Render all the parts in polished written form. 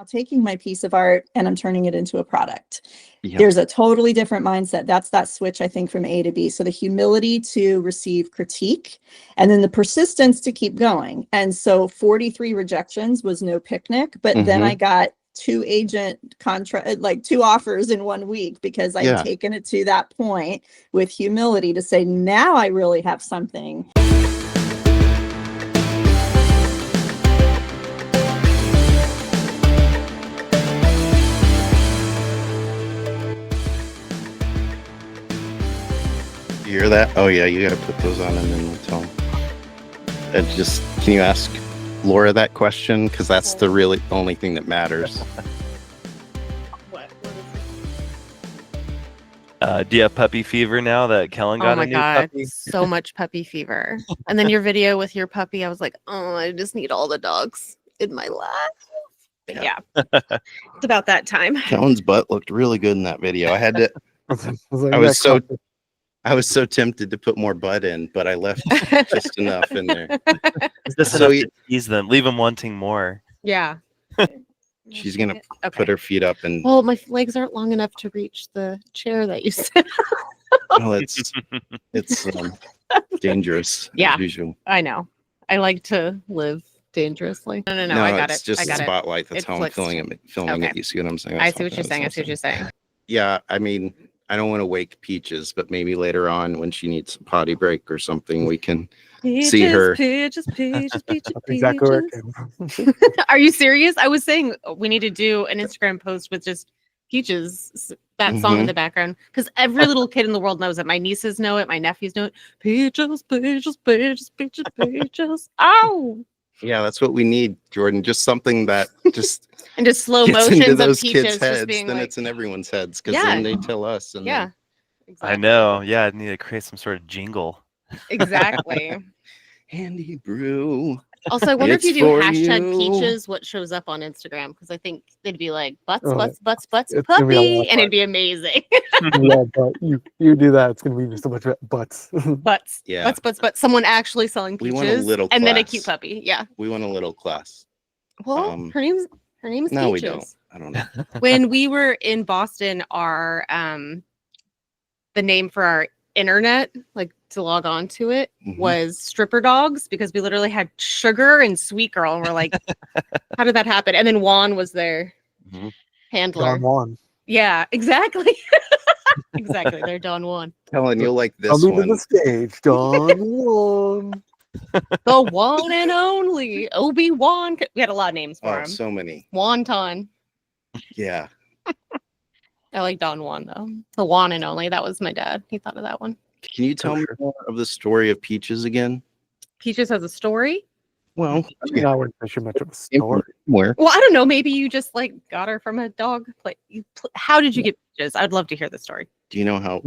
taking my piece of art and I'm turning it into a product. Yeah. There's a totally different mindset. That's that switch, I think, from A to B. So the humility to receive critique and then the persistence to keep going. And so 43 rejections was no picnic, but then I got 2 offers in 1 week because I'd taken it to that point with humility to say, now I really have something. You hear that? Oh yeah, you got to put those on and then we'll tell them. Can you ask Laura that question? Because that's the really only thing that matters. What Do you have puppy fever now that Kellen got a new puppy? So much puppy fever. And then your video with your puppy, I was like, oh, I just need all the dogs in my life. But yeah, it's about that time. Kellen's butt looked really good in that video. I had to. I was so tempted to put more butt in, but I left just enough in there. Just enough to tease them, leave them wanting more. Yeah. She's gonna put her feet up and. Well, my legs aren't long enough to reach the chair that you said. Well, it's dangerous. Yeah, as usual. I know. I like to live dangerously. No, I got it. It's just I got a spotlight. That's how I'm filming it. You see what I'm saying? I see what you're saying. Yeah, I mean, I don't want to wake Peaches, but maybe later on when she needs a potty break or something, we can see her. Peaches. Exactly right. Are you serious? I was saying we need to do an Instagram post with just Peaches, that song in the background, because every little kid in the world knows it. My nieces know it. My nephews know it. Peaches. Ow! Yeah, that's what we need, Jordan. Just something that just and just slow gets motions into of those Peaches kids' just heads. being Then like, it's in everyone's heads because then they tell us. And yeah, exactly. I know. Yeah, I need to create some sort of jingle. Exactly. Handibru. Also, I wonder if you do hashtag Peaches, what shows up on Instagram? Because I think they'd be like butts, puppy, and it'd be amazing. Yeah, but you do that, it's gonna be so much butts. Butts. Yeah. Butts. Someone actually selling We Peaches, want a little and then a class. cute puppy. Yeah. We want a little class. Well, her name is No, Peaches. we don't. I don't know. When we were in Boston, our the name for our internet, like to log on to it, was Stripper Dogs, because we literally had Sugar and Sweet Girl, and we're like, how did that happen? And then Juan was their handler. Don Juan. Yeah, exactly. Exactly. They're Don Juan. Helen, you'll like this Coming one. to the stage, Don Juan. The one and only Obi-Wan. We had a lot of names for him. So many. Wonton. Yeah. I like Don Juan though. The one and only. That was my dad. He thought of that one. Can you tell me more of the story of Peaches again? Peaches has a story. Well, I mean, I wouldn't say much of a story. Where? Well, I don't know. Maybe you just like got her from a dog. How did you get Peaches? I'd love to hear the story. Do you know how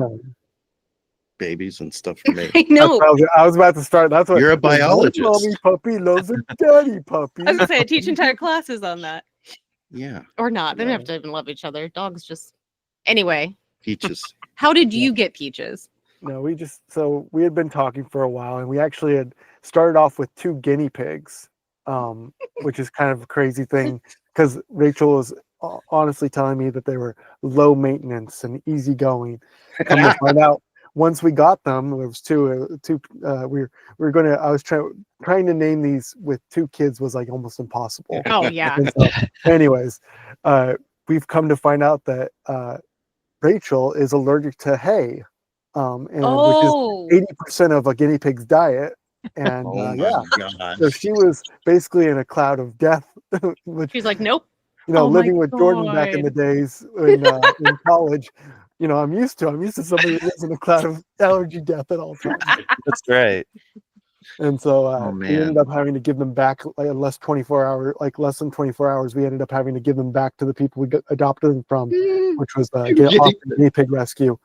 babies and stuff are made? I know. I was about to start. That's what You're a biologist. Mommy puppy loves a daddy puppy. I was gonna say I teach entire classes on that. Yeah. Or not. They don't have to even love each other. Dogs just. Anyway. Peaches. How did you get Peaches? No, we had been talking for a while, and we actually had started off with 2 guinea pigs, which is kind of a crazy thing because Rachel was honestly telling me that they were low maintenance and easygoing. Come to find out, once we got them, there was two. We were going to. I was trying to name these with 2 kids was like almost impossible. Oh yeah. So, anyways, we've come to find out that Rachel is allergic to hay. Which is 80% of a guinea pig's diet. And so she was basically in a cloud of death. She's like, nope. Living with Jordan back in the days in college, I'm used to somebody who lives in a cloud of allergy death at all times. That's right. And so we ended up having to give them back less than 24 hours. We ended up having to give them back to the people we adopted them from, which was guinea pig rescue.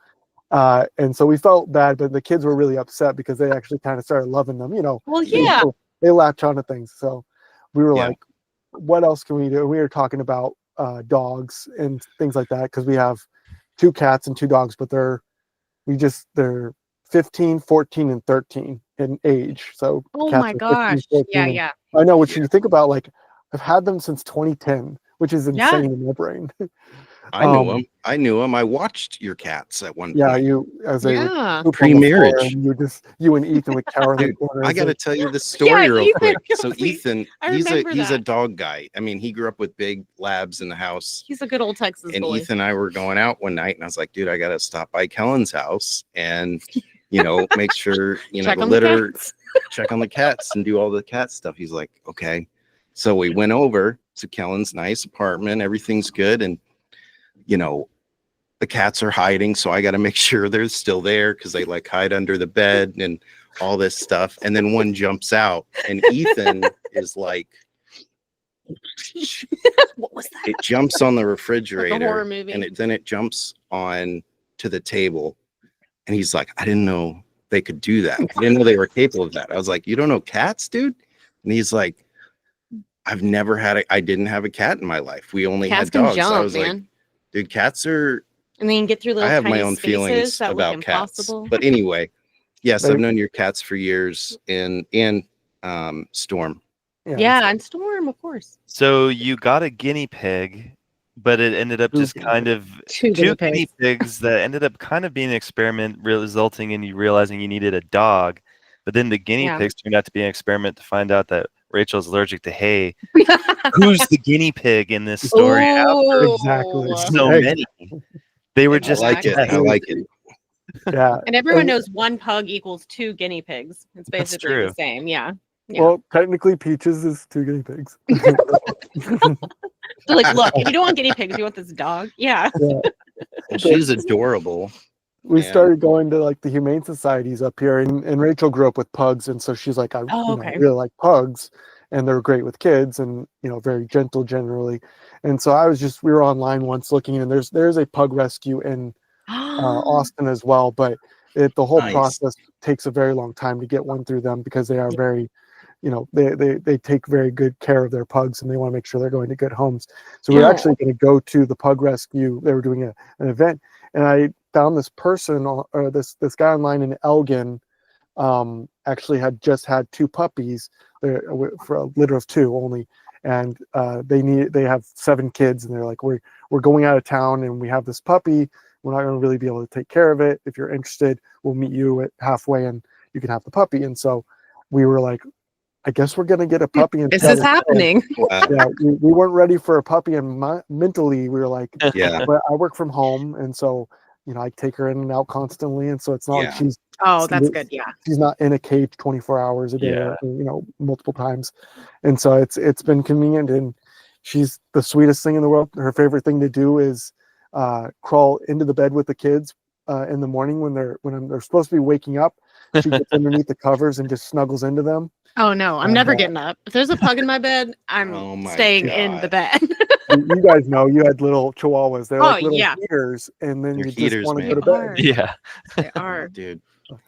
And so we felt bad, but the kids were really upset because they actually kind of started loving them, Well, yeah. They latch on to things. So we were like, what else can we do? We were talking about dogs and things like that because we have 2 cats and 2 dogs, but they're 15, 14, and 13 in age. So oh my gosh. 15, 14, yeah. I know, which you think about, like, I've had them since 2010. which is insane in my brain. I knew him. I watched your cats at one Yeah, point. you as they would Yeah. poop on the floor, Pre-marriage. and you and Ethan would cower in the Dude, corner. I got to tell you the story real Ethan, quick. you'll So see. Ethan, I he's remember a that. dog guy. I mean, he grew up with big labs in the house. He's a good old Texas And boy. Ethan and I were going out one night, and I was like, dude, I got to stop by Kellen's house and, make sure, Check the on litter, cats. check on the cats and do all the cat stuff. He's like, okay. So we went over to Kellen's nice apartment. Everything's good. And, the cats are hiding. So I got to make sure they're still there because they like hide under the bed and all this stuff. And then one jumps out, and Ethan is like, What was that? it jumps on the Like a refrigerator horror movie. and then it jumps on to the table. And he's like, I didn't know they could do that. I didn't know they were capable of that. I was like, you don't know cats, dude? And he's like, I didn't have a cat in my life. We only Cats had can dogs. jump, I was man. like, dude, cats are, And then you can get through little I have tiny my own spaces feelings that about look cats. impossible. But anyway, yes, They- I've known your cats for years and Storm. Yeah, and Storm, of course. So you got a guinea pig, but it ended up just Two kind of Two two guinea guinea pigs that ended up kind of being an experiment, resulting in you realizing you needed a dog. But then the guinea Yeah. pigs turned out to be an experiment to find out that Rachel's allergic to hay. Who's the guinea pig in this story? Oh, Exactly. So Hey. many. They were I just like it. I like it. Yeah. And everyone knows one pug equals 2 guinea pigs. It's That's basically true. the same. Yeah. Yeah. Well, technically, Peaches is 2 guinea pigs. They're like, look, if you don't want guinea pigs, you want this dog. Yeah. Yeah. And she's adorable. We Yeah. started going to like the humane societies up here, and Rachel grew up with pugs, and so she's like, I okay. really like pugs, and they're great with kids, and very gentle generally. And so we were online once looking, and there's a pug rescue in Austin as well, but the whole Nice. process takes a very long time to get one through them because they are very, they take very good care of their pugs, and they want to make sure they're going to good homes. So we're Yeah. actually going to go to the pug rescue. They were doing an event, and I found this person or this guy online in Elgin, actually had just had 2 puppies for a litter of 2 only, and they have 7 kids, and they're like, we're going out of town and we have this puppy. We're not going to really be able to take care of it. If you're interested, we'll meet you at halfway and you can have the puppy. And so we were like, I guess we're going to get a puppy. This is happening. Wow. Yeah, we weren't ready for a puppy, and mentally we were like, Yeah. but I work from home, and so I take her in and out constantly, and so it's not like Yeah. Oh, that's good. Yeah. she's not in a cage 24 hours a day, Yeah. multiple times, and so it's been convenient, and she's the sweetest thing in the world. Her favorite thing to do is crawl into the bed with the kids in the morning when they're supposed to be waking up. She gets underneath the covers and just snuggles into them. Oh, no. I'm never getting up. If there's a pug in my bed, I'm Oh my staying in the God. bed. You guys know you had little chihuahuas. They're like little yeah. heaters, and then They're you just heaters, want to man. go to Are. bed. Yeah. They Oh, are. dude.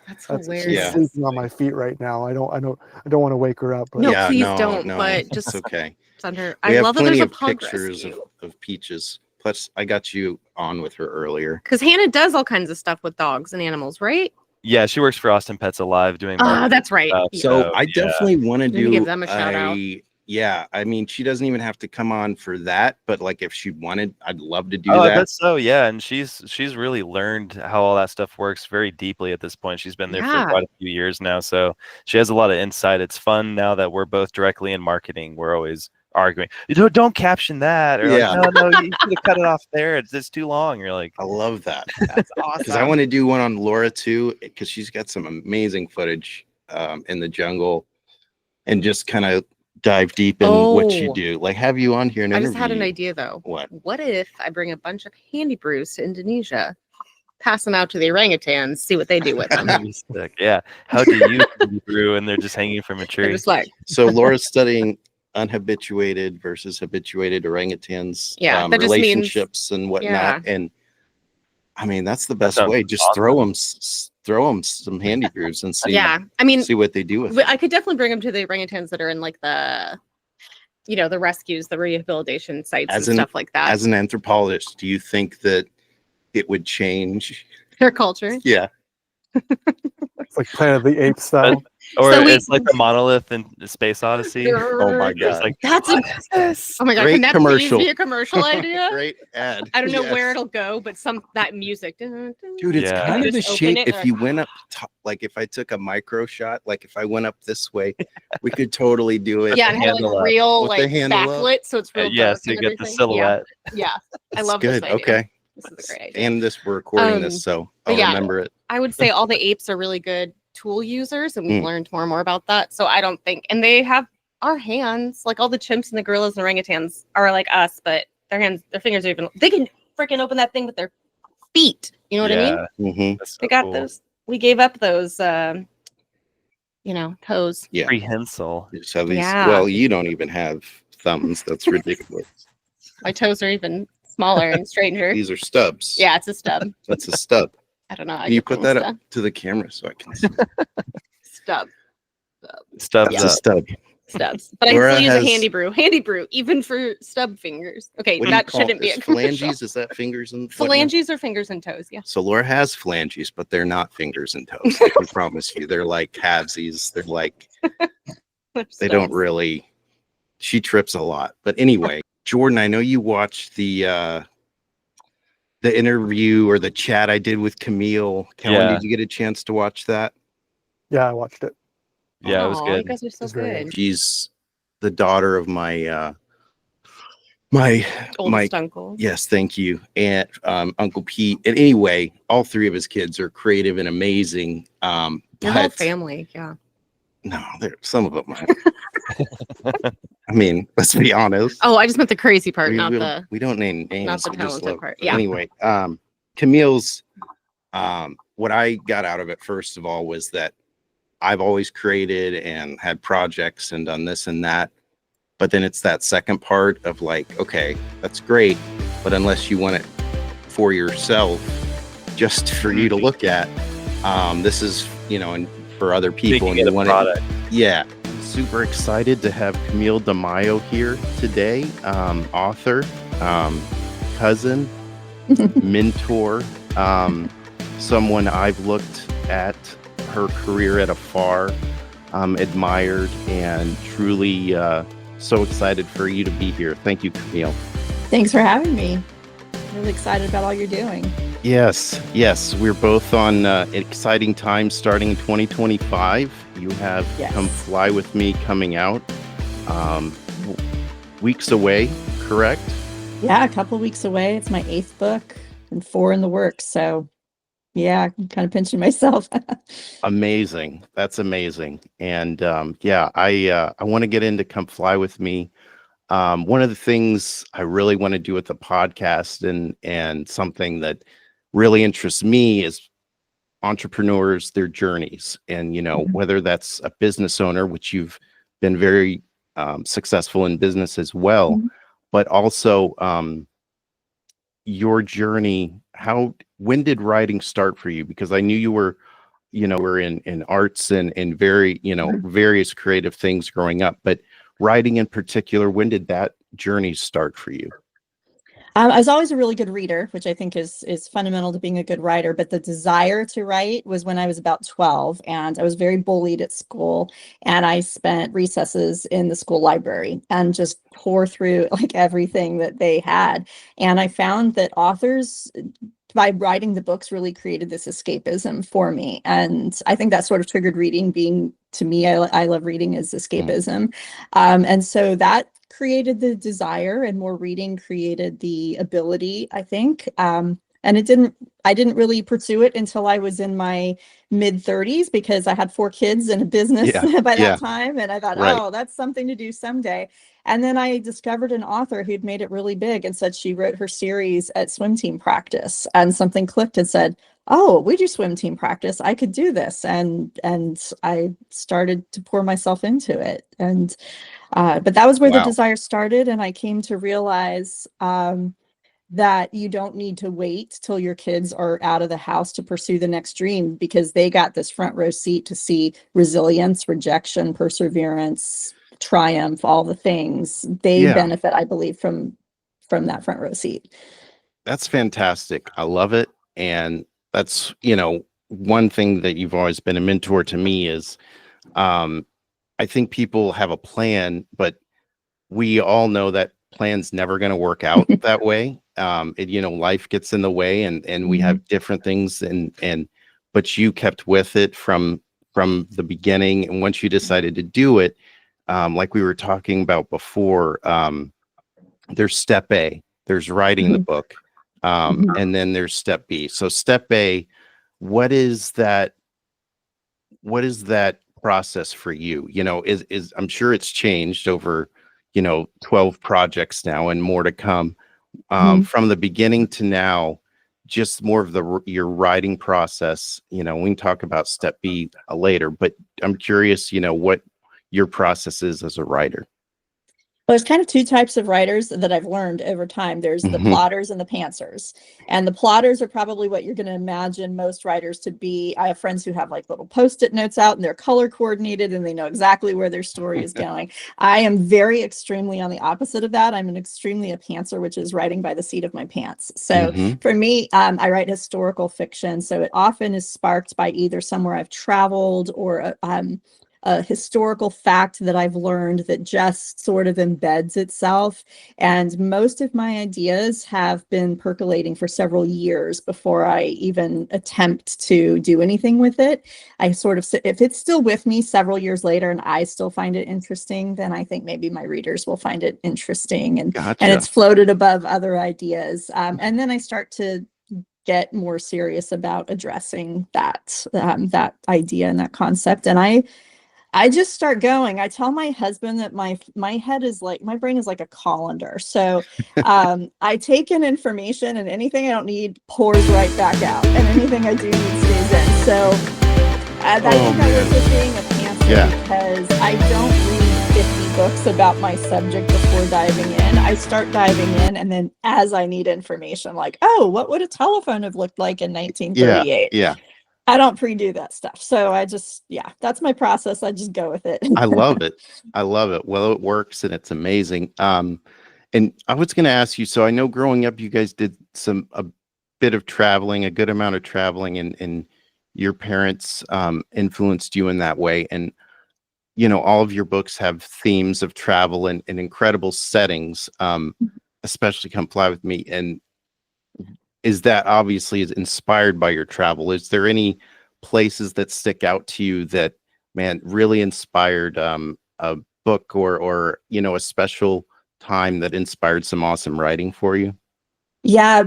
That's She's hilarious. sleeping on my feet right now. I don't want to wake her up. But No, Yeah, please no, don't. no, But just it's okay. send her. We I have love that there's plenty a of pug pictures rescue. of Peaches. Plus, I got you on with her earlier. Because Hannah does all kinds of stuff with dogs and animals, right? Yeah, she works for Austin Pets Alive doing marketing That's right. stuff, So I yeah. definitely want to Need to do give them a shout out. Yeah, I mean, she doesn't even have to come on for that, but like if she wanted, I'd love to do Oh, that. that's so yeah, and she's really learned how all that stuff works very deeply at this point. She's been there Yeah. for quite a few years now, so she has a lot of insight. It's fun now that we're both directly in marketing. We're always arguing. Don't caption that, or Yeah. like, no, you should have cut it off there. It's too long. You're like, I love that. That's Because I awesome. want to do one on Laura too, because she's got some amazing footage in the jungle, and just kind of dive deep in what you Oh. do. Like have you on here and I just had an interview idea though. What? What if I bring a bunch of Handibru's to Indonesia, pass them out to the orangutans, see what they do with them? that'd be sick. Yeah. How do you brew? And they're just hanging from a They're tree. just like, So Laura's studying unhabituated versus habituated orangutans, Yeah, that just means- relationships and whatnot. And I mean, that's the best sounds way. Just awesome. throw them some Handibru's and see, yeah. I mean, see what they do with but it. I could definitely bring them to the orangutans that are in like the, the rescues, the rehabilitation sites As and an- stuff like that. As an anthropologist, do you think that it would change? Their culture. Yeah. It's like Planet of the Apes style. Or So it's like the monolith in Space Odyssey. Oh my It's God. like, That's what is this? Oh my God, Great can that commercial. please be a commercial idea? Great ad. I don't know where Yes. it'll go, but that music. Dude, it's Yeah. kind of the Just open shape. it, If they're you like, went up top, like if I took a micro shot, like if I went up this way, we could totally do it. yeah, and have handle like up. real With the like handle up. backlit, so it's real Yeah, dark so you and get the everything. silhouette. Yeah, I It's love good. this idea. Okay. This is a great idea. And we're recording Um, this, so but I'll yeah. remember it. I would say all the apes are really good tool users, and we've Mm. learned more and more about that. So I don't think, and they have our hands, like all the chimps and the gorillas and orangutans are like us, but their hands, their fingers are even, they can freaking open that thing with their feet. You know what I mean? Mhm. That's so They got cool. those. We gave up those, toes. Yeah. Prehensile. You just have these. Yeah. Well, you don't even have thumbs. That's ridiculous. My toes are even smaller and stranger. These are stubs. Yeah, it's a stub. That's a stub. I don't know. Can you put that up to the camera so I can see? Stub. Stubs That's Yeah. a stub. Stubs. But I Laura still use has- a Handibru, even for stub fingers. Okay, What do you that call shouldn't be this? a commercial. Phalanges? Is that fingers and whatnot? Phalanges are fingers and toes. Yeah. So Laura has phalanges, but they're not fingers and toes. I can promise you. They're like halvesies. They're like they don't really. She trips a lot. But anyway, Jordan, I know you watched the interview or the chat I did with Camille. Kellen, Yeah. did you get a chance to watch that? Yeah, I watched it. Yeah, it was Aw, good. You guys are so It's very good. She's the daughter of my my Oldest uncle. yes, thank you, and Uncle Pete. And anyway, all three of his kids are creative and amazing. Your whole But family. Yeah. no, some of them aren't. I mean, let's be honest. Oh, I just meant the crazy part, not we, the. we don't name names. not the we just talented love- part, but yeah. Anyway, Camille's what I got out of it first of all was that I've always created and had projects and done this and that. But then it's that second part of like, okay, that's great, but unless you want it for yourself, just for you to look at, this is, and for other people, and Making it you a want product. yeah. Super excited to have Camille Di Maio here today. Author, cousin, mentor, someone I've looked at her career at afar, admired, and truly so excited for you to be here. Thank you, Camille. Thanks for having me. Really excited about all you're doing. Yes, we're both on exciting times starting in 2025. You have Yes. Come Fly With Me coming out weeks away, correct? Yeah, a couple weeks away. It's my 8th book and 4 in the works. So yeah, I'm kind of pinching myself. Amazing. That's amazing. And I want to get into Come Fly With Me. One of the things I really want to do with the podcast and something that really interests me is entrepreneurs, their journeys. And, whether that's a business owner, which you've been very successful in business as well, Mhm. but also your journey. When did writing start for you? Because I knew you were in arts and in very, various creative things growing up, but writing in particular, when did that journey start for you? I was always a really good reader, which I think is fundamental to being a good writer. But the desire to write was when I was about 12, and I was very bullied at school. And I spent recesses in the school library and just tore through like everything that they had. And I found that authors, by writing the books, really created this escapism for me. And I think that sort of triggered reading. Being, to me, I love reading as escapism. And so that created the desire, and more reading created the ability, I think. And I didn't really pursue it until I was in my mid-30s, because I had 4 kids and a business by that time. And I thought, Right. oh, that's something to do someday. And then I discovered an author who'd made it really big and said she wrote her series at swim team practice, and something clicked and said, oh, we do swim team practice. I could do this. And I started to pour myself into it. And but that was where the Wow. desire started. And I came to realize that you don't need to wait till your kids are out of the house to pursue the next dream, because they got this front row seat to see resilience, rejection, perseverance, triumph, all the things. They Yeah. benefit, I believe, from that front row seat. That's fantastic. I love it. And that's, one thing that you've always been a mentor to me is, I think people have a plan, but we all know that plan's never going to work out that way. Life gets in the way, and we have different things, but you kept with it from the beginning. And once you decided to do it, like we were talking about before, there's step A, there's writing the book, and then there's step B. So step A, what is that process for you? Is I'm sure it's changed over 12 projects now and more to come, from the beginning to now, just more of your writing process. We can talk about step B later, but I'm curious what your process is as a writer. Well, there's kind of two types of writers that I've learned over time. There's the plotters and the pantsers. And the plotters are probably what you're going to imagine most writers to be. I have friends who have like little Post-it notes out and they're color coordinated and they know exactly where their story is going. I am very extremely on the opposite of that. I'm extremely a pantser, which is writing by the seat of my pants. So for me, I write historical fiction. So it often is sparked by either somewhere I've traveled or a historical fact that I've learned that just sort of embeds itself. And most of my ideas have been percolating for several years before I even attempt to do anything with it. I sort of, if it's still with me several years later and I still find it interesting, then I think maybe my readers will find it interesting, and it's floated above other ideas. And then I start to get more serious about addressing that idea and that concept. And I just start going. I tell my husband that my head is like, my brain is like a colander. So I take in information, and anything I don't need pours right back out, and anything I do need stays in. So I think I was just being a pantser because I don't read 50 books about my subject before diving in. I start diving in, and then as I need information, like, oh, what would a telephone have looked like in 1938? Yeah. I don't pre-do that stuff. So I just, that's my process. I just go with it. I love it. Well, it works and it's amazing. And I was going to ask you, so I know growing up, you guys did a bit of traveling, a good amount of traveling, and your parents influenced you in that way. And, all of your books have themes of travel and incredible settings, especially Come Fly With Me. And is that obviously is inspired by your travel? Is there any places that stick out to you that, man, really inspired a book or a special time that inspired some awesome writing for you? Yeah,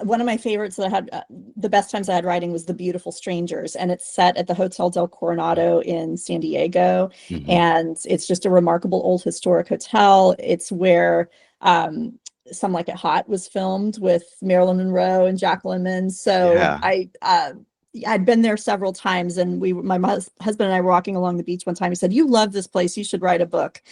one of my favorites that I had, the best times I had writing, was The Beautiful Strangers, and it's set at the Hotel del Coronado in San Diego, and it's just a remarkable old historic hotel. It's where Some Like It Hot was filmed with Marilyn Monroe and Jack Lemmon. So I'd been there several times, and my husband and I were walking along the beach one time. He said, "You love this place. You should write a book."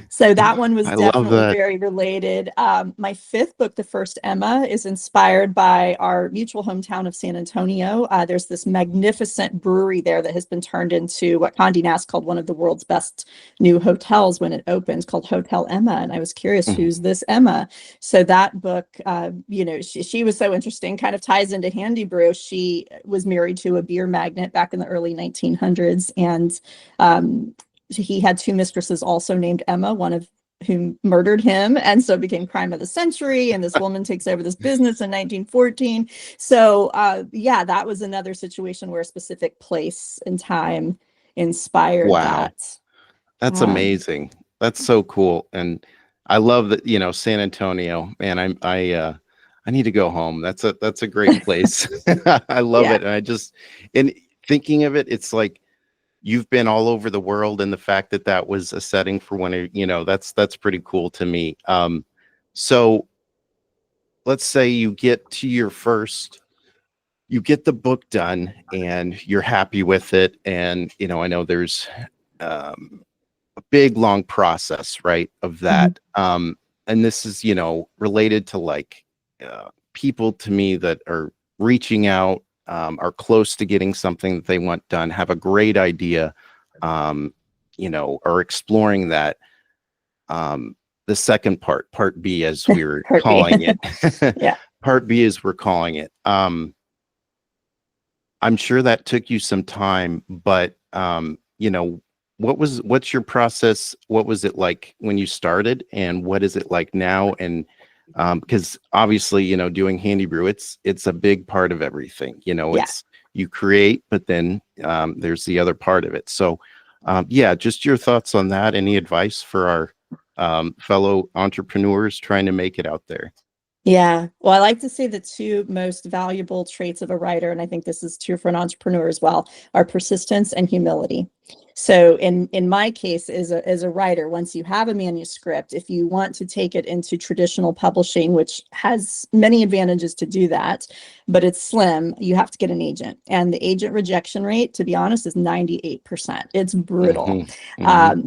So that one was definitely very related. My fifth book, The First Emma, is inspired by our mutual hometown of San Antonio. There's this magnificent brewery there that has been turned into what Condé Nast called one of the world's best new hotels when it opened, called Hotel Emma. And I was curious, who's this Emma? So that book, she was so interesting, kind of ties into Handibru. She was married to a beer magnate back in the early 1900s. And he had two mistresses also named Emma, one of whom murdered him, and so it became crime of the century, and this woman takes over this business in 1914. So that was another situation where a specific place and time inspired that. That's amazing. That's so cool. And I love that, San Antonio, man. I need to go home. That's a great place. I love it. And in thinking of it, it's like you've been all over the world, and the fact that was a setting for one, that's pretty cool to me. So let's say you get the book done and you're happy with it. And, I know there's a big, long process, right, of that. And this is, related to like people to me that are reaching out, are close to getting something that they want done, have a great idea, are exploring that. The second part B, as we were calling it. Part B, as we're calling it. I'm sure that took you some time, but you know, what's your process? What was it like when you started, and what is it like now? And because obviously, you know, doing Handibru, it's a big part of everything. You know, Yeah. it's you create, but then there's the other part of it. So yeah, just your thoughts on that. Any advice for our fellow entrepreneurs trying to make it out there? Yeah. Well, I like to say the two most valuable traits of a writer, and I think this is true for an entrepreneur as well, are persistence and humility. So in my case, as a writer, once you have a manuscript, if you want to take it into traditional publishing, which has many advantages to do that, but it's slim, you have to get an agent. And the agent rejection rate, to be honest, is 98%. It's brutal.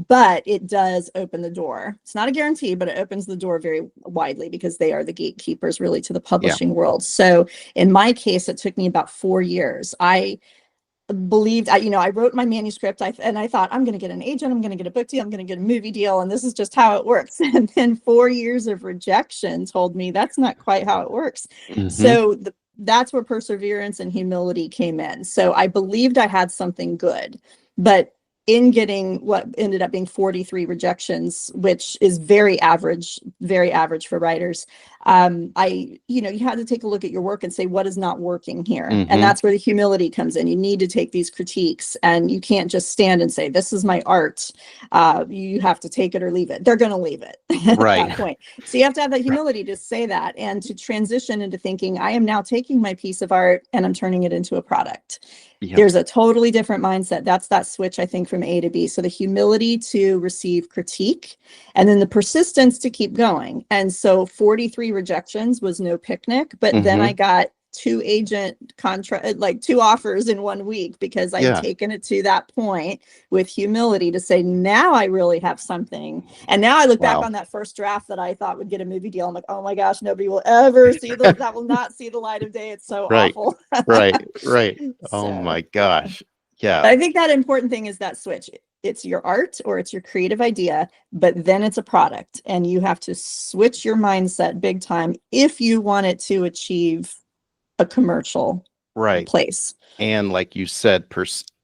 But it does open the door. It's not a guarantee, but it opens the door very widely because they are the gatekeepers really to the publishing world. So in my case, it took me about 4 years. I believed, I wrote my manuscript and I thought, I'm going to get an agent, I'm going to get a book deal, I'm going to get a movie deal, and this is just how it works. And then 4 years of rejection told me that's not quite how it works. So that's where perseverance and humility came in. So I believed I had something good, but in getting what ended up being 43 rejections, which is very average for writers, you had to take a look at your work and say, what is not working here? And that's where the humility comes in. You need to take these critiques, and you can't just stand and say, this is my art. You have to take it or leave it. They're going to leave it at that point. So you have to have that humility to say that, and to transition into thinking, I am now taking my piece of art and I'm turning it into a product. There's a totally different mindset. That's that switch, I think, from A to B. So the humility to receive critique, and then the persistence to keep going. And so 43 rejections was no picnic, but then I got 2 offers in 1 week, because I'd taken it to that point with humility to say, now I really have something. And now I look back on that first draft that I thought would get a movie deal. I'm like, oh my gosh, nobody will ever see that will not see the light of day. It's so awful. Right. Oh So, my gosh. Yeah. I think that important thing is that switch. It's your art or it's your creative idea, but then it's a product, and you have to switch your mindset big time if you want it to achieve a commercial place. And like you said,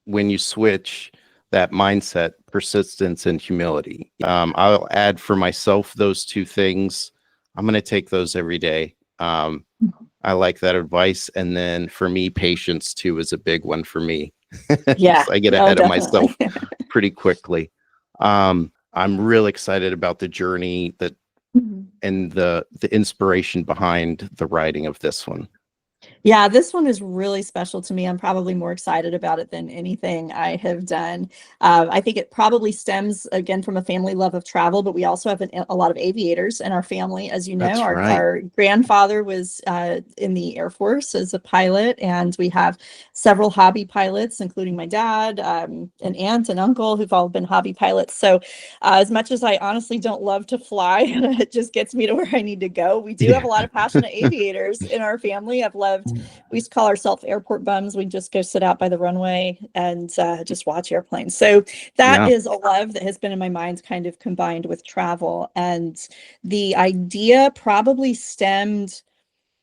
when you switch that mindset, persistence and humility. I'll add for myself those 2 things. I'm going to take those every day. I like that advice. And then for me, patience too is a big one for me. Yeah. I get ahead of myself pretty quickly. I'm real excited about the journey and the inspiration behind the writing of this one. Yeah, this one is really special to me. I'm probably more excited about it than anything I have done. I think it probably stems, again, from a family love of travel, but we also have a lot of aviators in our family. As you know, our grandfather was in the Air Force as a pilot, and we have several hobby pilots, including my dad, an aunt and uncle who've all been hobby pilots. So as much as I honestly don't love to fly, it just gets me to where I need to go. We do have a lot of passionate aviators in our family. We used to call ourselves airport bums. We just go sit out by the runway and just watch airplanes. So that is a love that has been in my mind, kind of combined with travel. And the idea probably stemmed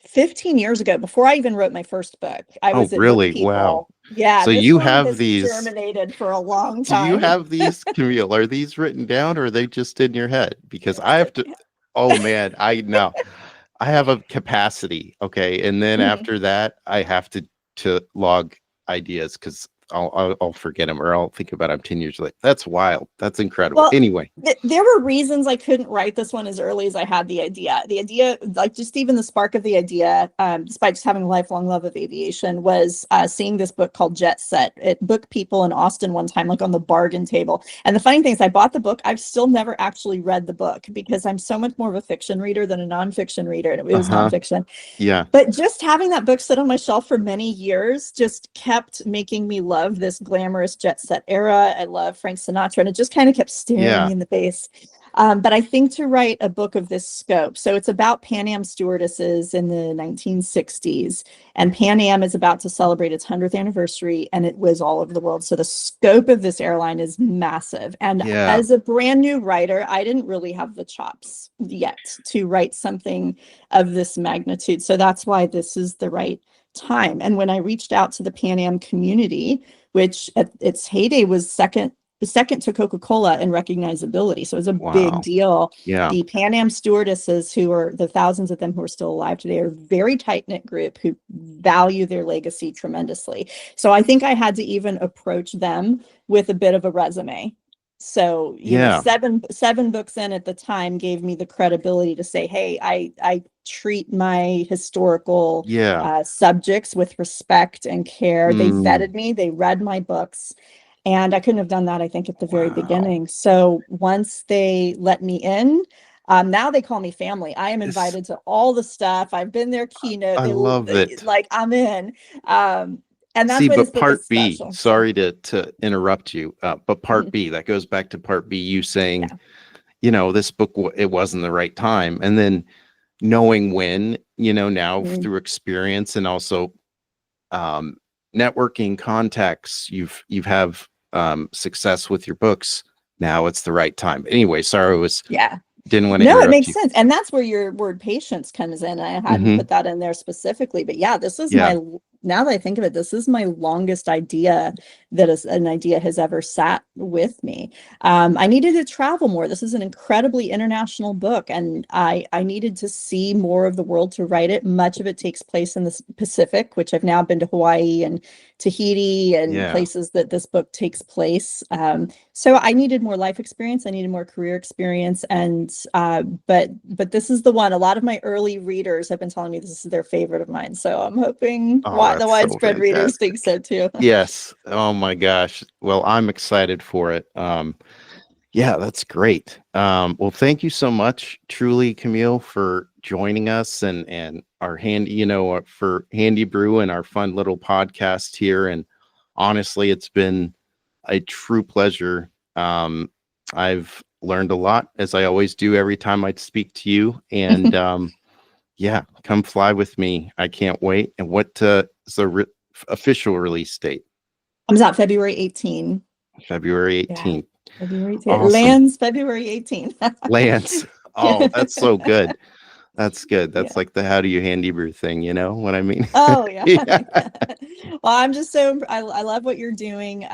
15 years ago, before I even wrote my first book. I was at Book People. Wow. Yeah. So you have these germinated for a long time. Do you have these, Camille? Are these written down, or are they just in your head? Because I have to. Oh man, I know. I have a capacity, okay, and then after that, I have to log ideas, because I'll forget them, or I'll think about them 10 years later. That's wild. That's incredible. Well, anyway, there were reasons I couldn't write this one as early as I had the idea. The idea, like just even the spark of the idea, despite just having a lifelong love of aviation, was seeing this book called Jet Set at Book People in Austin one time, like on the bargain table. And the funny thing is, I bought the book. I've still never actually read the book, because I'm so much more of a fiction reader than a nonfiction reader. And it was nonfiction. Yeah. But just having that book sit on my shelf for many years just kept making me love this glamorous jet set era. I love Frank Sinatra, and it just kind of kept staring me in the face. But I think to write a book of this scope, so it's about Pan Am stewardesses in the 1960s, and Pan Am is about to celebrate its 100th anniversary, and it was all over the world. So the scope of this airline is massive. And Yeah. as a brand new writer, I didn't really have the chops yet to write something of this magnitude. So that's why this is the right time. And when I reached out to the Pan Am community, which at its heyday was second to Coca-Cola in recognizability. So it was a Wow. big deal. Yeah. The Pan Am stewardesses, who are the thousands of them who are still alive today, are a very tight-knit group who value their legacy tremendously. So I think I had to even approach them with a bit of a resume. So, you know, Yeah. seven books in at the time gave me the credibility to say, hey, I treat my historical Yeah. subjects with respect and care. They Mm. vetted me, they read my books. And I couldn't have done that, I think, at the very Wow. beginning. So once they let me in, now they call me family. I am This- invited to all the stuff. I've been their keynote. I love it. Like, I'm in. And that's See, why this but book part is B, special. sorry to interrupt you, but part Mhm. B, that goes back to part B, you saying, Yeah. you know, this book, it wasn't the right time. And then knowing when, you know, now Mhm. through experience and also networking contacts, you've have success with your books. Now it's the right time. Anyway, sorry, didn't want to No, it interrupt makes you. sense. And that's where your word patience comes in. I hadn't Mhm. put that in there specifically, but yeah, this is Yeah. now that I think of it, this is my longest idea that is an idea has ever sat with me. I needed to travel more. This is an incredibly international book, and I needed to see more of the world to write it. Much of it takes place in the Pacific, which I've now been to Hawaii and Tahiti and Yeah. places that this book takes place. So I needed more life experience. I needed more career experience. And but this is the one. A lot of my early readers have been telling me this is their favorite of mine. So I'm hoping Oh, the that's so widespread readers think so too. Yes. Oh my gosh. Well, I'm excited for it. Yeah, that's great. Well, thank you so much, truly, Camille, for joining us and our for Handibru and our fun little podcast here. And honestly, it's been a true pleasure. I've learned a lot, as I always do every time I speak to you. And yeah, come fly with me. I can't wait. And what is the official release date? Comes out February 18. February Yeah. 18th. February 18. Awesome. Lands February 18. Lance. Oh, that's so good. That's good. That's Yeah. like the how do you Handibru thing, you know what I mean? Oh yeah. Yeah. Well, I'm just so I love what you're doing.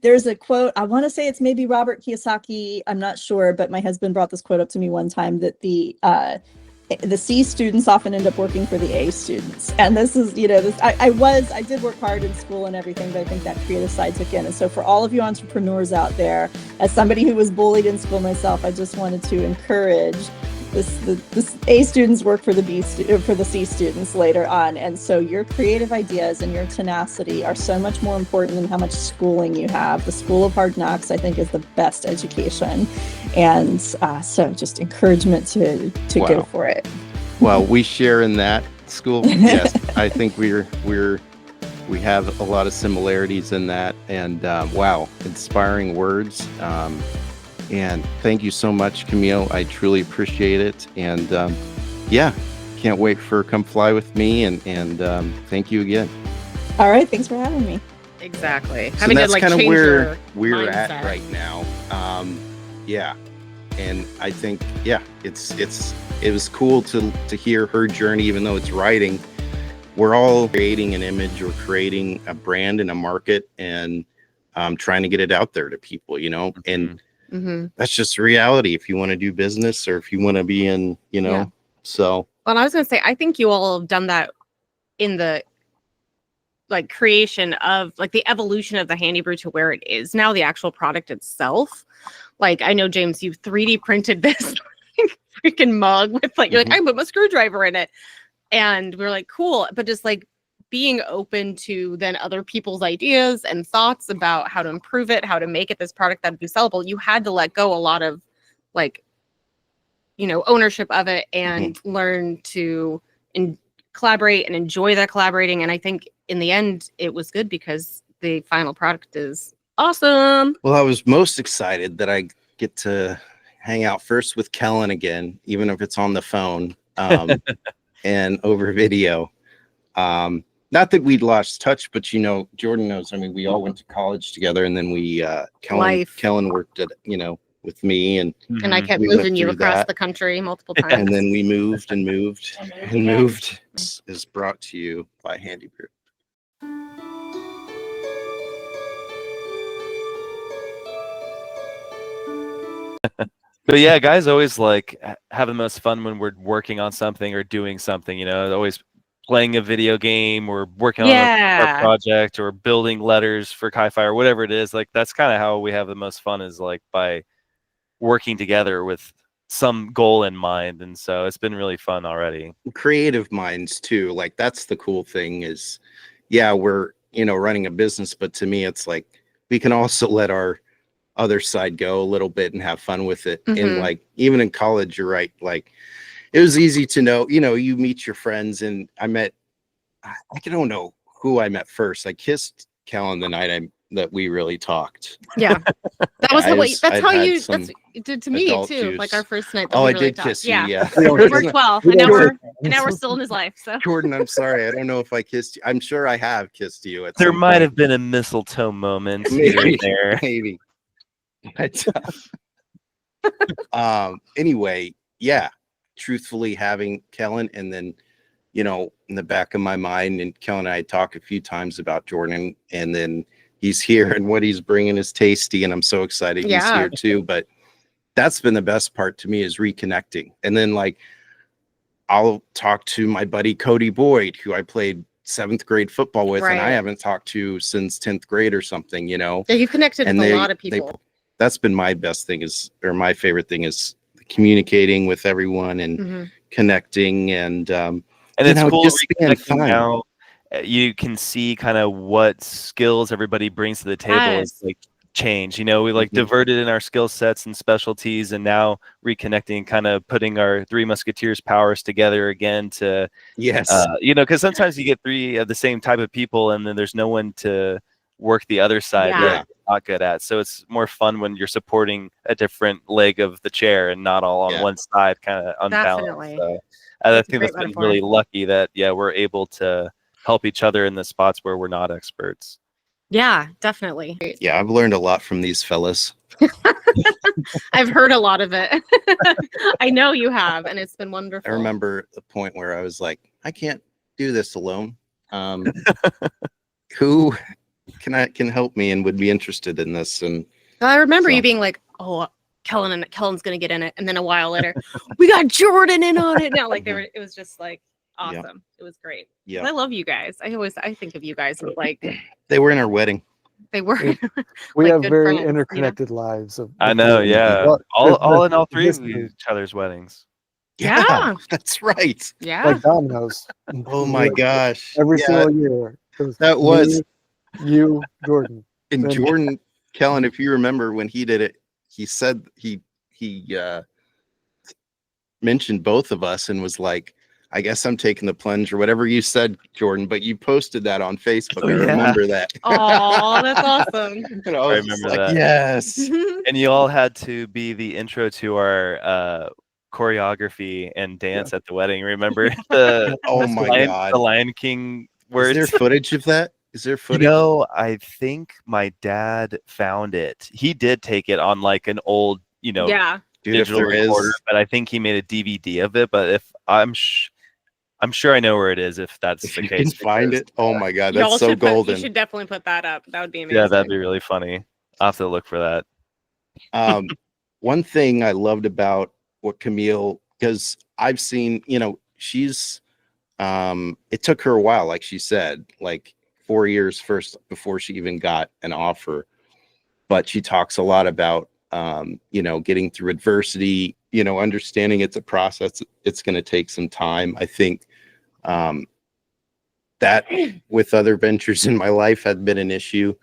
There's a quote, I want to say it's maybe Robert Kiyosaki, I'm not sure, but my husband brought this quote up to me one time, that the C students often end up working for the A students. And this is, you know, this I did work hard in school and everything, but I think that creative side took in. And so for all of you entrepreneurs out there, as somebody who was bullied in school myself, I just wanted to encourage this A students work for the C students later on. And so your creative ideas and your tenacity are so much more important than how much schooling you have. The School of Hard Knocks, I think, is the best education. And so just encouragement to Wow. go for it. Well, we share in that school. Yes, I think we have a lot of similarities in that. And wow, inspiring words. And thank you so much, Camille. I truly appreciate it. And yeah, can't wait for Come Fly With Me. And thank you again. All right. Thanks for having me. Exactly. So Having to that's like kind of change where your we're mindset. at right now. Yeah. And I think, yeah, it was cool to hear her journey, even though it's writing. We're all creating an image or creating a brand and a market and trying to get it out there to people, you know, and that's just reality if you want to do business or if you want to be in, you know, Yeah. so. Well, I was going to say, I think you all have done that in the like creation of like the evolution of the Handibru to where it is now, the actual product itself. Like, I know, James, you've 3D printed this like, freaking mug with like, you're like, I put my screwdriver in it. And we're like, cool. But just like being open to then other people's ideas and thoughts about how to improve it, how to make it this product that'd be sellable, you had to let go a lot of like, you know, ownership of it and learn to collaborate and enjoy that collaborating. And I think in the end, it was good because the final product is awesome. Well, I was most excited that I get to hang out first with Kellen again, even if it's on the phone and over video. Not that we'd lost touch, but Jordan knows. I mean, we all went to college together, and then Kellen worked at with me, and And I kept we lived moving you through across that. the country multiple times. And then we moved and moved and moved. This is brought to you by Handibru. But yeah, guys always like have the most fun when we're working on something or doing something, always playing a video game or working on a project or building letters for Chi-Fi or whatever it is. Like that's kind of how we have the most fun, is like by working together with some goal in mind. And so it's been really fun already. Creative minds too. Like that's the cool thing is, yeah, we're, running a business, but to me, it's like, we can also let our other side go a little bit and have fun with it. And like, even in college, you're right. Like it was easy to know, you meet your friends, and I don't know who I met first. I kissed Kellen the night that we really talked. Yeah. That was the way. That's how you did to me too. Juice. Like our first night. That Oh, we I really did talked. kiss you. Yeah. Yeah. We were 12, and now we're still in his life. So Jordan, I'm sorry. I don't know if I kissed you. I'm sure I have kissed you. There might have been a mistletoe moment here there. Maybe. But, anyway, yeah. Truthfully, having Kellen, and then in the back of my mind, and Kellen and I talked a few times about Jordan, and then he's here, and what he's bringing is tasty, and I'm so excited he's here too. But that's been the best part to me, is reconnecting. And then like I'll talk to my buddy Cody Boyd, who I played 7th grade football with, and I haven't talked to since 10th grade or something. Yeah, you've connected with a lot of people. That's been my best thing, my favorite thing is communicating with everyone and connecting, and it's cool reconnecting now. You can see kind of what skills everybody brings to the table is like change. We like diverted in our skill sets and specialties, and now reconnecting, kind of putting our 3 Musketeers powers together again to because sometimes you get 3 of the same type of people, and then there's no one to work the other side that you're not good at. So it's more fun when you're supporting a different leg of the chair and not all on one side, kind of unbalanced. Definitely. So I think that's been really lucky that we're able to help each other in the spots where we're not experts. Yeah, definitely. Yeah, I've learned a lot from these fellas. I've heard a lot of it. I know you have, and it's been wonderful. I remember the point where I was like, I can't do this alone. Who can help me and would be interested in this? And I remember you being like, "Oh, Kellen's gonna get in it," and then a while later, we got Jordan in on it now. Like it was just like awesome. Yep. It was great. Yeah, I love you guys. I think of you guys as like they were in our wedding. They were. We have very friends, interconnected lives. I know. Yeah, all 3 of each other's weddings. Yeah, that's right. Yeah, like dominoes. Oh my gosh! Every single year. That was you, Jordan, and Jordan. Kellen, if you remember when he did it, he said he mentioned both of us and was like, I guess I'm taking the plunge, or whatever you said, Jordan, but you posted that on Facebook. I remember that. Oh, that's awesome. And I remember that. Yes. And you all had to be the intro to our choreography and dance at the wedding. Remember the the Lion King words? Is there footage of that? Is there footage? I think my dad found it. He did take it on like an old, digital recorder, but I think he made a DVD of it. But if I'm sure I know where it is, if that's the case. You can find it. Oh my God, that's so golden. You should definitely put that up. That would be amazing. Yeah, that'd be really funny. I'll have to look for that. One thing I loved about what Camille, because I've seen, she's, it took her a while, like she said, like 4 years first before she even got an offer. But she talks a lot about, getting through adversity, understanding it's a process. It's going to take some time. I think that with other ventures in my life had been an issue.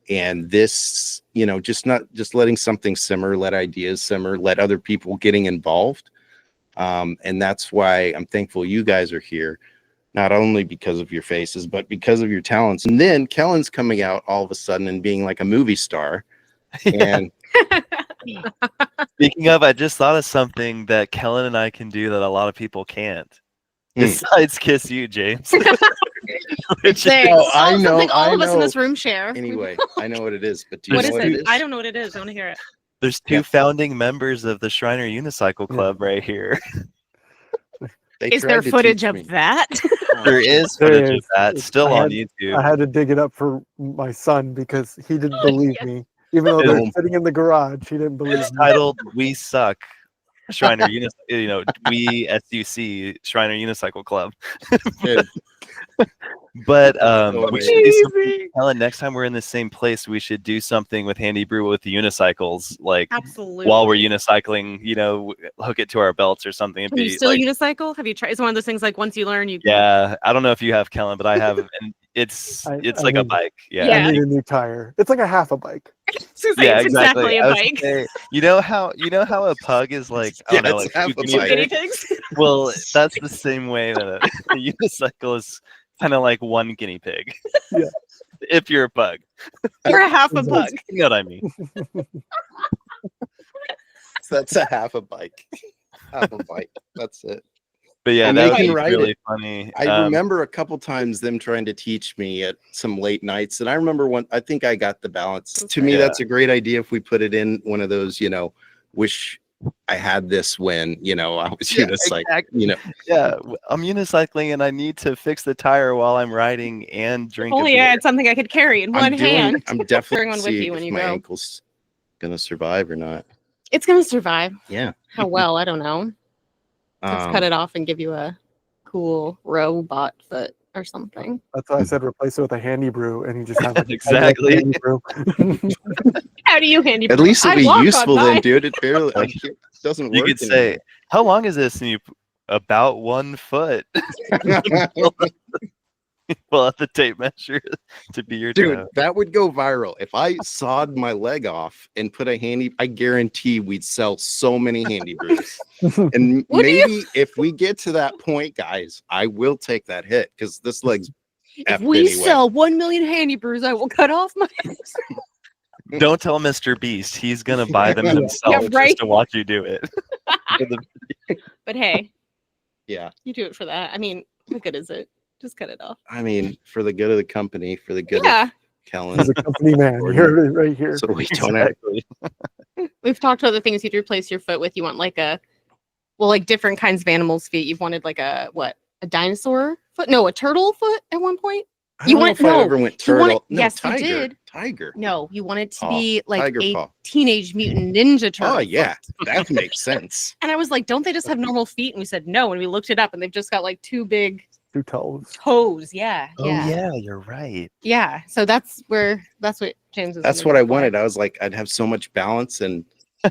And this, just letting something simmer, let ideas simmer, let other people getting involved. And that's why I'm thankful you guys are here. not only because of your faces, but because of your talents. And then Kellen's coming out all of a sudden and being like a movie star. And Speaking of, I just thought of something that Kellen and I can do that a lot of people can't. Besides kiss you, James. Thanks. I know. Something all I of us in know. this room share. Anyway, I know what it is, but do you What know is what it? it is? I don't know what it is. I want to hear it. There's two founding members of the Shriner Unicycle Club right here. Is there footage of that? There is footage of that still on YouTube. I had to dig it up for my son because he didn't believe me. Even though they're sitting in the garage, he didn't believe me. It's titled "We Suck." Shriner we SUC Shriner Unicycle Club. But we should do something. Helen, next time we're in the same place, we should do something with Handibru with the unicycles, like absolutely while we're unicycling. Hook it to our belts or something. Can you still unicycle? Have you tried? It's one of those things like once you learn, you. Yeah, I don't know if you have, Kellen, but I have, and it's like a bike. Yeah, I need a new tire. It's like a half a bike. Yeah, it's exactly a bike. You know how a pug is like, I don't know, like guinea pigs. Well, that's the same way that a unicycle is kind of like one guinea pig. Yeah. If you're a pug. You're a half a pug. You know what I mean? That's a half a bike. Half a bike. That's it. But yeah, and that they was can really it. Funny. I remember a couple times them trying to teach me at some late nights, and I remember one. I think I got the balance. To me, that's a great idea if we put it in one of those, wish I had this when I was unicycling. Exactly. Yeah, I'm unicycling and I need to fix the tire while I'm riding and drink. Only I had something I could carry in one hand. I'm definitely one with you when you my go. ankle's gonna survive or not. It's gonna survive. Yeah. How well? I don't know. Let's cut it off and give you a cool robot foot or something. That's why I said replace it with a Handibru, and you just have exactly. How do you Handibru? At least it'll be useful then, dude. It barely it doesn't work. You could say, "How long is this?" And you about 1 foot. Pull out the tape measure to be your dude. toe. That would go viral if I sawed my leg off and put a handy. I guarantee we'd sell so many Handibrus. And maybe if we get to that point, guys, I will take that hit because this leg's. If we sell 1 million Handibrus, I will cut off my. Don't tell Mr. Beast. He's gonna buy them himself just to watch you do it. But hey, yeah, you do it for that. I mean, how good is it? Just cut it off. I mean, for the good of the company, for the good of Kellen. As a company man, you heard it right here. So we don't actually. We've talked about the things you'd replace your foot with. You want like different kinds of animals' feet. You've wanted like a dinosaur foot? No, a turtle foot at one point. I ever went turtle. Yes, tiger. you did. Tiger. No, you wanted to be like a paw. Teenage Mutant Ninja Turtle. Oh yeah, that makes sense. And I was like, don't they just have normal feet? And we said no, and we looked it up, and they've just got like two toes. Yeah. Oh yeah, you're right. Yeah. So that's what James is. That's what I wanted. I was like, I'd have so much balance, and I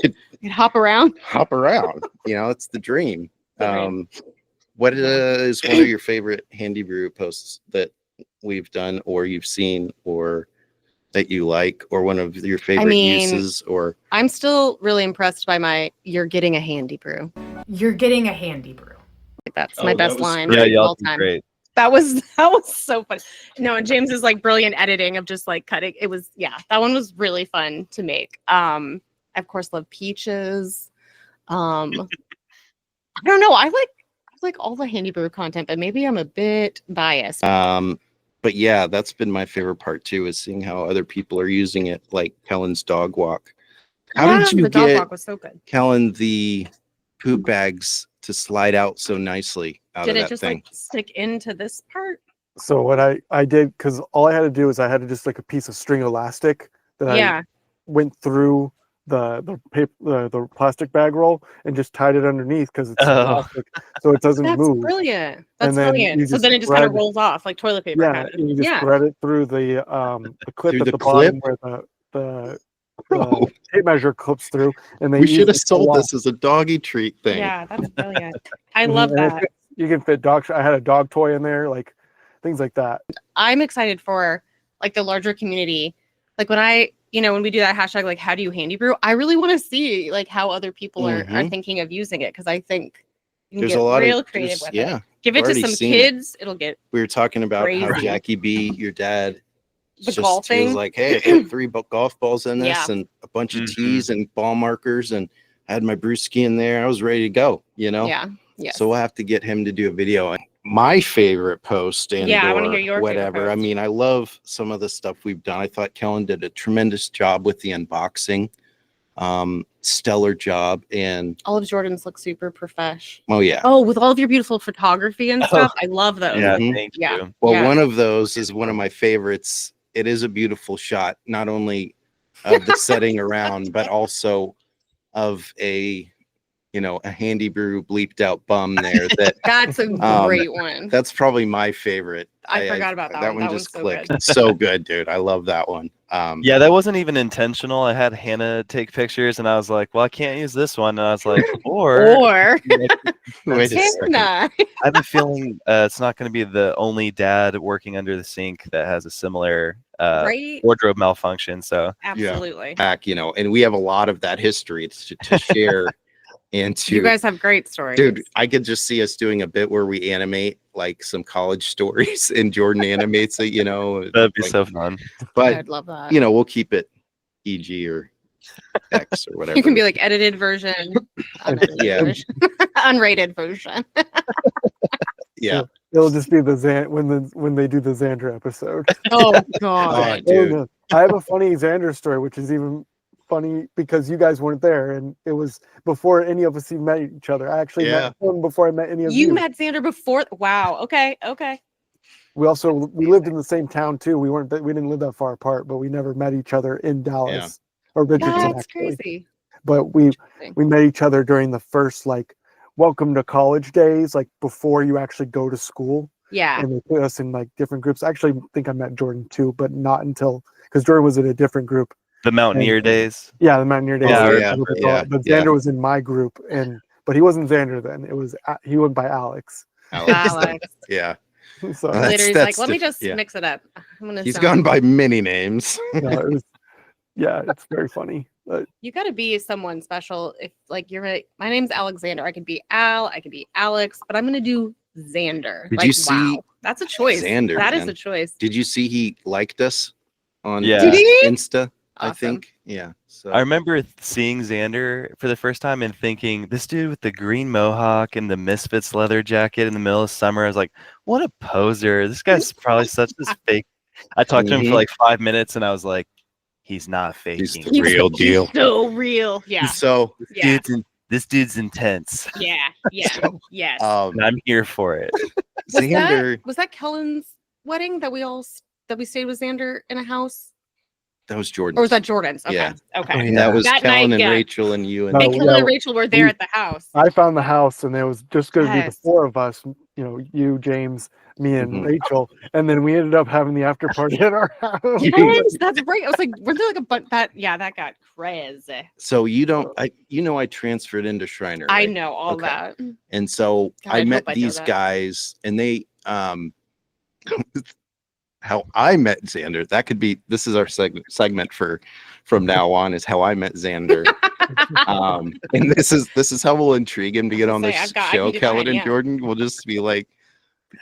could you'd hop around. It's the dream. What is one of your favorite Handibru posts that we've done, or you've seen, or that you like, or one of your favorite uses? Or I'm still really impressed by you're getting a Handibru. You're getting a Handibru. That's my best line of all time. Great. That was so funny. No, and James's like brilliant editing of just like cutting. It was that one was really fun to make. I of course love peaches. I don't know. I like all the Handibru content, but maybe I'm a bit biased. But yeah, that's been my favorite part too, is seeing how other people are using it, like Kellen's dog walk. How did you the dog walk was so good. Kellen, the poop bags to slide out so nicely out of that thing? Did it just like stick into this part? So what I did, because all I had to do is I had to just like a piece of string elastic that I went through the paper, the plastic bag roll, and just tied it underneath because it's plastic, so it doesn't move. Brilliant. That's brilliant. So then it just kind of rolls off like toilet paper. Yeah, and you just thread it through the clip at the bottom where the tape measure clips through, and we should have sold this as a doggy treat thing. Yeah, that's brilliant. I love that. You can fit dog. I had a dog toy in there, like things like that. I'm excited for like the larger community. Like when we do that hashtag, like how do you Handibru? I really want to see like how other people are thinking of using it, because I think you can get real creative with it. Give it to already some seen it. kids. It'll get We were talking about how Crazy. Jackie B, your dad, The he golfing. was like, hey, I put 3 golf balls in this Yeah. and a bunch of Mhm. tees and ball markers, and I had my brewski in there. I was ready to go, you know? Yeah. Yes. So we'll have to get him to do a video. My favorite post and Yeah, I wanna or hear your favorite whatever. I post. mean, I love some of the stuff we've done. I thought Kellen did a tremendous job with the unboxing. Stellar job. And all of Jordan's look super profesh. oh yeah. Oh, with all of your beautiful photography and stuff. I love those. Yeah, Mhm. thank Yeah. you. Well, Yeah. one of those is one of my favorites. It is a beautiful shot, not only of the setting around, but also of a Handibru bleeped out bum there. That's a great one. That's probably my favorite. I forgot about that one. That one's just so clicked. good. So good, dude. I love that one. Yeah, that wasn't even intentional. I had Hannah take pictures, and I was like, "Well, I can't use this one." And I was like, Or Wait a second. Hannah. I have a feeling it's not going to be the only dad working under the sink that has a similar Right? wardrobe malfunction. So Absolutely. Back, and we have a lot of that history to share. And You guys have great stories. dude, I could just see us doing a bit where we animate like some college stories and Jordan animates it, that'd be like- so fun. But I'd love that. we'll keep it EG or X or whatever. You can be like edited version, unedited Yeah. version, unrated version. yeah. It'll just be when they do the Xander episode. Oh Oh, god. dude. no. I have a funny Xander story, which is even funny because you guys weren't there, and it was before any of us even met each other. I actually Yeah. met him before I met any of you. You met Xander before. Wow. Okay. Okay. We lived in the same town too. We didn't live that far apart, but we never met each other in Dallas or Richardson. That's actually. crazy. But we met each other during the first like welcome to college days, like before you actually go to school. Yeah. And they put us in like different groups. I actually think I met Jordan too, but not until because Jordan was in a different group. The Mountaineer days. Yeah, the Mountaineer Days. Yeah, But Xander was in my group, but he wasn't Xander then. It was he went by Alex. Alex. Yeah. So That's- Later he's like, let me just yeah. mix it up. I'm gonna He's sound- gone by many names. it's very funny. You got to be someone special. If like you're like, my name's Alexander. I could be Al. I could be Alex, but I'm gonna do Xander. Did like, you see that's a choice. Xander, That is man? a choice. Did you see he liked us on Yeah. Did he? Insta? I Awesome. think. Yeah. So I remember seeing Xander for the first time and thinking, this dude with the green mohawk and the Misfits leather jacket in the middle of summer, I was like, what a poser. This guy's probably such this fake. I talked to him for like 5 minutes and I was like, he's not he's faking. the real deal. So real. Yeah. So Yeah. This dude's intense. Yeah. Yeah. So, Yes. And I'm here for it. Xander, Was that Kellen's wedding that we stayed with Xander in a house? that was Jordan. Or was that Jordan's? Okay. Yeah. Okay. And that was That Kellen night, and yeah. Rachel and you and No, Me, Kellen, and yeah, Rachel were there at the house. I found the house, and it was just going to be the Yes. 4 of us. You, James, me, and Mhm. Rachel, and then we ended up having the after party at our house. Yes, that's right. I was like, were there like a but that got crazy. So you don't I transferred into Shriner. I right? know all Okay. that. And so God, I I met hope I know these that. guys and they how I met Xander. This is our segment from now on is how I met Xander. And this is how we'll intrigue him to get on Say, this I can show. do Kellen mine, and yeah. Jordan will just be like,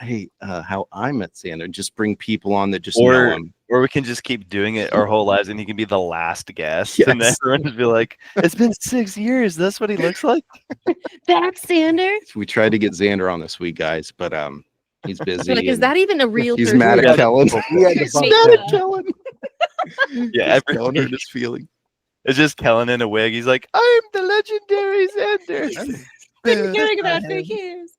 hey, how I met Xander. Just bring people on that just know him. Or we can just keep doing it our whole lives and he can be the last guest. And then Yes. everyone would be like, it's been 6 years. That's what he looks like. That's Xander. We tried to get Xander on this week, guys, but he's busy. You're like, is and that even a real he's person? mad at Yeah. Kellen. We had to He's bump mad that. at Kellen. Yeah, He's every telling her week. this feeling. It's just Kellen in a wig. He's like, I'm the legendary Xander. Been hearing about for years.